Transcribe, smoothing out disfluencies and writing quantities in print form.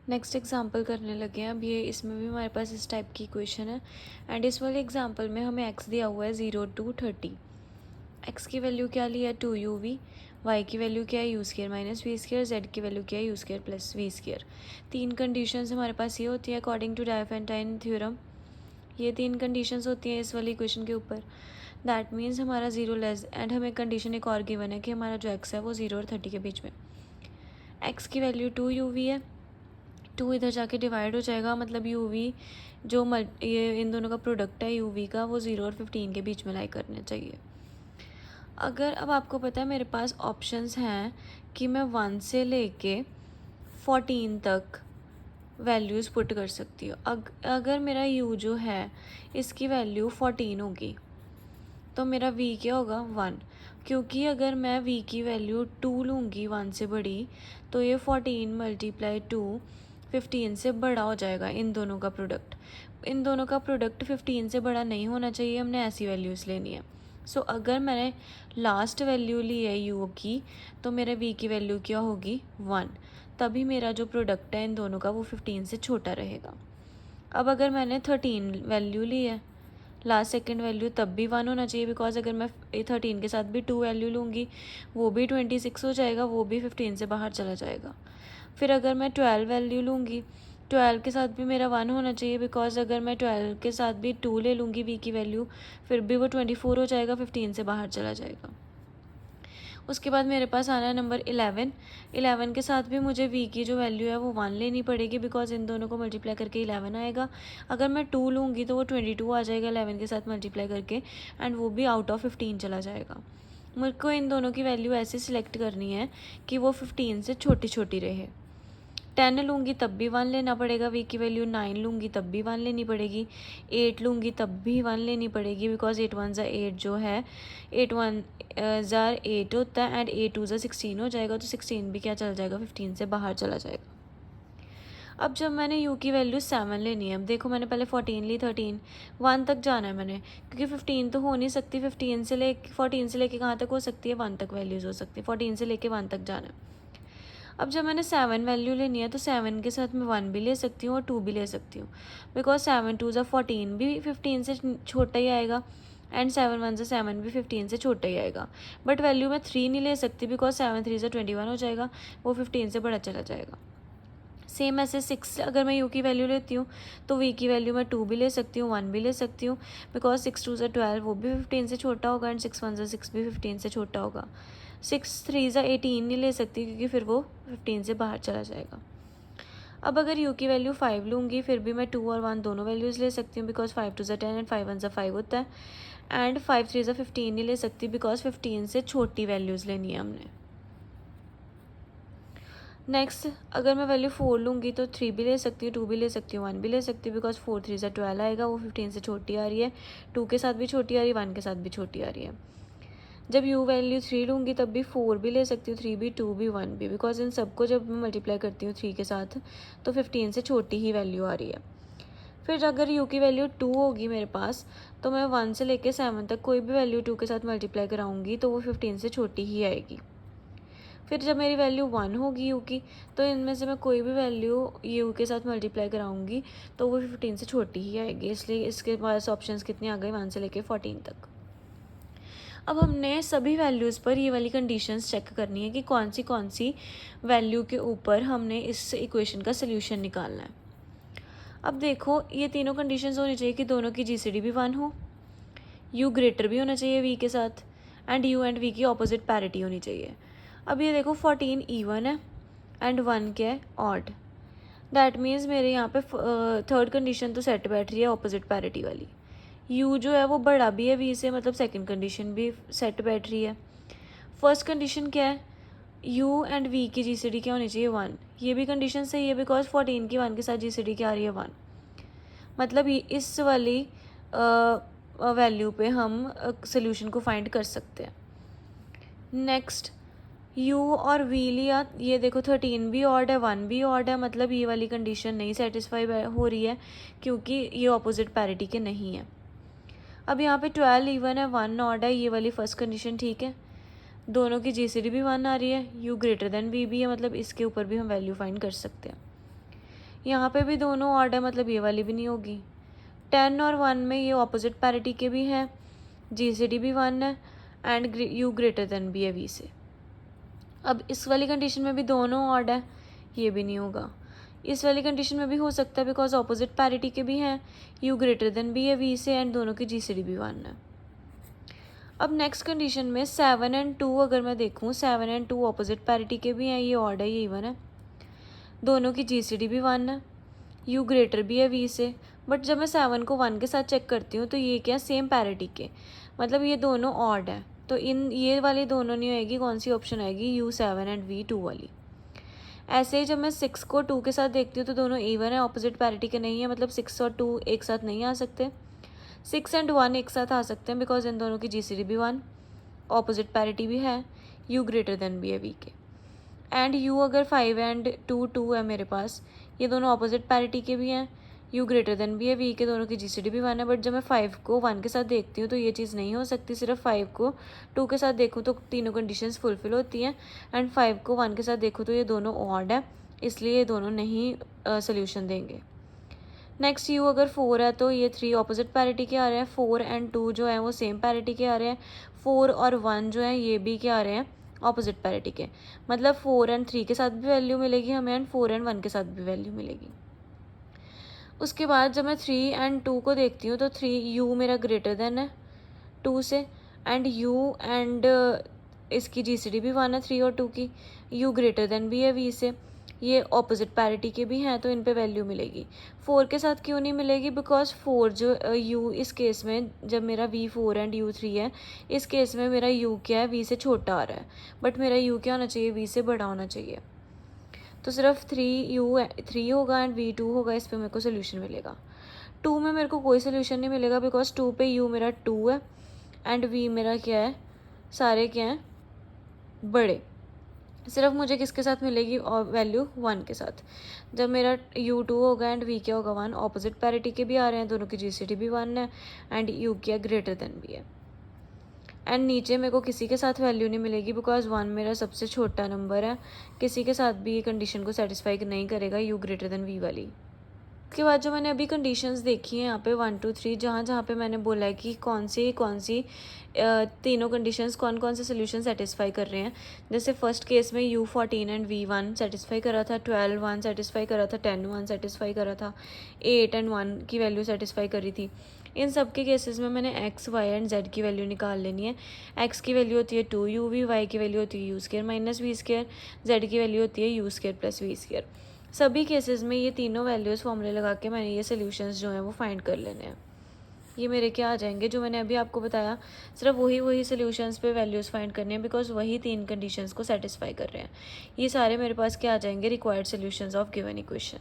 Next example करने लगे हैं। अब ये इसमें भी हमारे पास इस टाइप की इक्वेशन है एंड इस वाले एग्जांपल में हमें एक्स दिया हुआ है 0 to 30। एक्स की वैल्यू क्या ली है 2uv, वाई की वैल्यू क्या है u square minus v square, z की वैल्यू क्या है u square plus v square. तीन कंडीशंस हमारे पास ये होती है अकॉर्डिंग टू डायफेंटाइन थ्योरम। ये तीन कंडीशंस होती हैं इस वाली इक्वेशन के ऊपर। दैट मीन्स हमारा 0 लेस एंड हमें कंडीशन एक और गिवन है कि हमारा जो एक्स है वो 0 और 30 के बीच में। एक्स की वैल्यू 2uv है, 2 इधर जाके डिवाइड हो जाएगा, मतलब uv जो ये इन दोनों का प्रोडक्ट है uv का वो 0 और 15 के बीच में लाई करना चाहिए। अगर अब आपको पता है मेरे पास ऑप्शंस हैं कि मैं 1 से लेके 14 तक वैल्यूज़ पुट कर सकती हूँ। अगर मेरा u जो है इसकी वैल्यू 14 होगी तो मेरा v क्या होगा 1, क्योंकि अगर मैं v की वैल्यू 2 लूँगी 1 से बड़ी तो ये 14 मल्टीप्लाई 2 15 से बड़ा हो जाएगा। इन दोनों का प्रोडक्ट 15 से बड़ा नहीं होना चाहिए, हमने ऐसी वैल्यूज़ लेनी है। सो अगर मैंने लास्ट वैल्यू ली है u की तो मेरे v की वैल्यू क्या होगी 1, तभी मेरा जो प्रोडक्ट है इन दोनों का वो 15 से छोटा रहेगा। अब अगर मैंने 13 वैल्यू ली है, लास्ट सेकंड वैल्यू तब भी 1 होना चाहिए, बिकॉज अगर मैं 13 के साथ भी 2 वैल्यू लूँगी वो भी 26 हो जाएगा, वो भी 15 से बाहर चला जाएगा। फिर अगर मैं 12 वैल्यू लूँगी, 12 के साथ भी मेरा 1 होना चाहिए, बिकॉज अगर मैं 12 के साथ भी 2 ले लूँगी v की वैल्यू फिर भी वो 24 हो जाएगा, 15 से बाहर चला जाएगा। उसके बाद मेरे पास आना है नंबर 11 के साथ भी मुझे v की जो वैल्यू है वो 1 लेनी पड़ेगी, बिकॉज इन दोनों को मल्टीप्लाई करके 11 आएगा। अगर मैं 2 लूँगी तो वो 22 आ जाएगा 11 के साथ मल्टीप्लाई करके, एंड वो भी आउट ऑफ 15 चला जाएगा। मुझ को इन दोनों की वैल्यू ऐसे सिलेक्ट करनी है कि वो 15 से छोटी छोटी रहे। 10 लूँगी तब भी 1 लेना पड़ेगा v की वैल्यू, 9 लूँगी तब भी 1 लेनी पड़ेगी, 8 लूँगी तब भी 1 लेनी पड़ेगी, बिकॉज 8 1 ज़ा 8 जो है 8 1 ज़ा 8 होता है एंड 8 2 ज़ा 16 हो जाएगा, तो 16 भी क्या चला जाएगा 15 से बाहर चला जाएगा। अब जब मैंने u की वैल्यू 7 लेनी है, अब देखो मैंने पहले 14 ली, 13 1 तक जाना है मैंने, क्योंकि 15 तो हो नहीं सकती, 14 से लेके कहाँ तक हो सकती है 1 तक वैल्यूज़ हो सकती है, 14 से लेके 1 तक जाना है। अब जब मैंने 7 वैल्यू लेनी है तो 7 के साथ मैं 1 भी ले सकती हूँ और 2 भी ले सकती हूँ, बिकॉज 7 2 ज़ा 14 भी 15 से छोटा ही आएगा एंड 7 1 ज़ा 7 भी 15 से छोटा ही आएगा। बट वैल्यू मैं 3 नहीं ले सकती, बिकॉज 7 3 ज़ा 21 हो जाएगा, वो 15 से बड़ा चला जाएगा। सेम ऐसे 6 अगर मैं u की वैल्यू लेती हूँ तो v की वैल्यू मैं 2 भी ले सकती हूँ, 1 भी ले सकती हूँ, बिकॉज 6 2 ज़ा 12 वो भी 15 से छोटा होगा एंड 6 1 ज़ा 6 भी 15 से छोटा होगा। 6 3 ज़ा 18 नहीं ले सकती, क्योंकि फिर वो 15 से बाहर चला जाएगा। अब अगर u की वैल्यू 5 लूँगी फिर भी मैं 2 और 1 दोनों वैल्यूज़ ले सकती हूँ, बिकॉज 5 2 ज़ा 10 एंड 5 1 ज़ा 5 होता है, एंड 5 3 ज़ा 15 नहीं ले सकती, बिकॉज 15 से छोटी वैल्यूज़ लेनी है हमने। नेक्स्ट अगर मैं वैल्यू 4 लूँगी तो 3 भी ले सकती हूँ, 2 भी ले सकती हूँ, 1 भी ले सकती हूँ, बिकॉज 4 3 ज़ा 12 आएगा, वो 15 से छोटी आ रही है, 2 के साथ भी छोटी आ रही है, 1 के साथ भी छोटी आ रही है। जब u वैल्यू 3 लूँगी तब भी 4 भी ले सकती हूँ, 3 भी, 2 भी, 1 भी, बिकॉज इन सबको जब मैं मल्टीप्लाई करती हूँ 3 के साथ तो 15 से छोटी ही वैल्यू आ रही है। फिर अगर u की वैल्यू 2 होगी मेरे पास तो मैं 1 से लेकर 7 तक कोई भी वैल्यू 2 के साथ मल्टीप्लाई कराऊँगी तो वो 15 से छोटी ही आएगी। फिर जब मेरी वैल्यू 1 होगी u की तो इनमें से मैं कोई भी वैल्यू u के साथ मल्टीप्लाई कराऊंगी तो वो 15 से छोटी ही आएगी, इसलिए इसके पास ऑप्शंस कितनी आ गई 1 से लेके 14 तक। अब हमने सभी वैल्यूज़ पर ये वाली कंडीशंस चेक करनी है कि कौन सी वैल्यू के ऊपर हमने इस इक्वेशन का सोल्यूशन निकालना है। अब देखो ये तीनों कंडीशंस होनी चाहिए कि दोनों की जीसीडी भी 1 हो, u ग्रेटर भी होना चाहिए v के साथ, एंड u एंड v की ऑपोजिट पैरिटी होनी चाहिए। अब ये देखो 14 इवन है एंड 1 क्या है ऑड, दैट मीन्स मेरे यहाँ पे थर्ड कंडीशन तो सेट बैठ रही है ऑपोजिट पैरिटी वाली। u जो है वो बड़ा भी है v से, मतलब सेकंड कंडीशन भी सेट बैठ रही है। फर्स्ट कंडीशन क्या है u एंड v की जीसीडी क्या होनी चाहिए 1, ये भी कंडीशन सही है, बिकॉज 14 की 1 के साथ जीसीडी क्या आ रही है 1, मतलब ये इस वाली वैल्यू पे हम सोल्यूशन को फाइंड कर सकते हैं। नेक्स्ट u और v लिया, ये देखो 13 भी ऑड है 1 भी ऑड है, मतलब ये वाली कंडीशन नहीं सेटिस्फाई हो रही है क्योंकि ये ऑपोजिट पैरिटी के नहीं है। अब यहाँ पे 12 इवन है 1 ऑड है, ये वाली फर्स्ट कंडीशन ठीक है, दोनों की जीसीडी भी 1 आ रही है, u ग्रेटर देन v भी है, मतलब इसके ऊपर भी हम वैल्यू फाइंड कर सकते हैं। यहाँ पे भी दोनों ऑड है, मतलब ये वाली भी नहीं होगी। 10 और 1 में ये ऑपोजिट पैरिटी के भी हैं, GCD भी 1 है एंड U ग्रेटर देन भी है V से। अब इस वाली कंडीशन में भी दोनों ऑड है, ये भी नहीं होगा। इस वाली कंडीशन में भी हो सकता है बिकॉज ऑपोजिट पैरिटी के भी हैं, U ग्रेटर देन भी है V से एंड दोनों की GCD भी 1 है। अब नेक्स्ट कंडीशन में 7 एंड 2 अगर मैं देखूँ, 7 एंड 2 ऑपोजिट पैरिटी के भी हैं, ये ऑड है, ये इवन है, दोनों की GCD भी 1 है, U ग्रेटर भी है V से। बट जब मैं 7 को 1 के साथ चेक करती हूँ तो ये क्या, सेम पैरिटी के, मतलब ये दोनों ऑड है, तो इन ये वाली दोनों नहीं होएगी, कौन सी ऑप्शन आएगी, U7 एंड V2 वाली। ऐसे ही जब मैं 6 को 2 के साथ देखती हूँ तो दोनों इवन है, ऑपोजिट पैरिटी के नहीं है, मतलब 6 और 2 एक साथ नहीं आ सकते। 6 एंड 1 एक साथ आ सकते हैं बिकॉज इन दोनों की GCD भी 1, ऑपोजिट पैरिटी भी है, U ग्रेटर देन भी है V के। एंड U अगर 5 एंड 2 है मेरे पास, ये दोनों ऑपोजिट पैरिटी के भी हैं, U ग्रेटर देन भी है V के, दोनों की GCD भी 1 है। बट जब मैं 5 को 1 के साथ देखती हूँ तो ये चीज़ नहीं हो सकती, सिर्फ 5 को 2 के साथ देखूँ तो तीनों कंडीशंस फुलफिल होती हैं, एंड 5 को 1 के साथ देखूँ तो ये दोनों ऑड है, इसलिए ये दोनों नहीं सोल्यूशन देंगे। नेक्स्ट U अगर 4 है तो ये 3 ऑपोजिट पैरिटी के आ रहे हैं, 4 एंड 2 जो है वो सेम पैरिटी के आ रहे हैं, 4 और 1 जो है ये भी क्या आ रहे हैं, ऑपोजिट पैरिटी के, मतलब 4 एंड 3 के साथ भी वैल्यू मिलेगी हमें एंड 4 एंड 1 के साथ भी वैल्यू मिलेगी। उसके बाद जब मैं 3 एंड 2 को देखती हूँ तो 3 U मेरा ग्रेटर देन है 2 से, एंड U एंड इसकी GCD भी 1 है 3 और 2 की, U ग्रेटर देन भी है V से, ये ऑपोजिट पैरिटी के भी हैं तो इन पे वैल्यू मिलेगी। 4 के साथ क्यों नहीं मिलेगी, बिकॉज 4 जो U इस केस में जब मेरा V4 एंड U3 है, इस केस में मेरा U क्या है, V से छोटा आ रहा है, बट मेरा U क्या होना चाहिए, V से बड़ा होना चाहिए, तो सिर्फ 3 होगा एंड V2 होगा, इस पर मेरे को सोल्यूशन मिलेगा। 2 में मेरे को कोई सोल्यूशन नहीं मिलेगा बिकॉज 2 पे U मेरा 2 है एंड V मेरा क्या है, सारे क्या हैं, बड़े, सिर्फ मुझे किसके साथ मिलेगी और वैल्यू 1 के साथ। जब मेरा U2 होगा एंड V क्या होगा 1, ऑपोजिट पैरिटी के भी आ रहे हैं, दोनों की GCD भी 1 है एंड U क्या ग्रेटर देन भी है। एंड नीचे मेरे को किसी के साथ वैल्यू नहीं मिलेगी बिकॉज 1 मेरा सबसे छोटा नंबर है, किसी के साथ भी ये कंडीशन को सेटिस्फाई नहीं करेगा, U ग्रेटर देन V वाली। उसके बाद जो मैंने अभी कंडीशंस देखी हैं यहाँ पे 1 2 3, जहाँ पे मैंने बोला है कि कौन सी तीनों कंडीशंस कौन से सोल्यूशन सेटिस्फाई कर रहे हैं। जैसे फर्स्ट केस में U14 एंड V1 सेटिस्फाई कर रहा था, 12 1 सेटिस्फाई कर रहा था, 10 1 सेटिस्फाई कर रहा था, 8 एंड 1 की वैल्यू सेटिस्फाई कर रही थी। इन सब के केसेस में मैंने x, y एंड z की वैल्यू निकाल लेनी है। x की वैल्यू होती है 2uv, y की वैल्यू होती है u² माइनस v², z की वैल्यू होती है u² प्लस v²। सभी केसेस में ये तीनों वैल्यूज़ फॉर्मूले लगा के मैंने ये सोल्यूशंस जो हैं वो फाइंड कर लेने हैं। ये मेरे क्या आ जाएंगे, जो मैंने अभी आपको बताया, सिर्फ वही सोल्यूशंस पे वैल्यूज़ फाइंड करने हैं बिकॉज वही 3 कंडीशंस को सेटिस्फाई कर रहे हैं। ये सारे मेरे पास क्या आ जाएंगे, required solutions of given equation.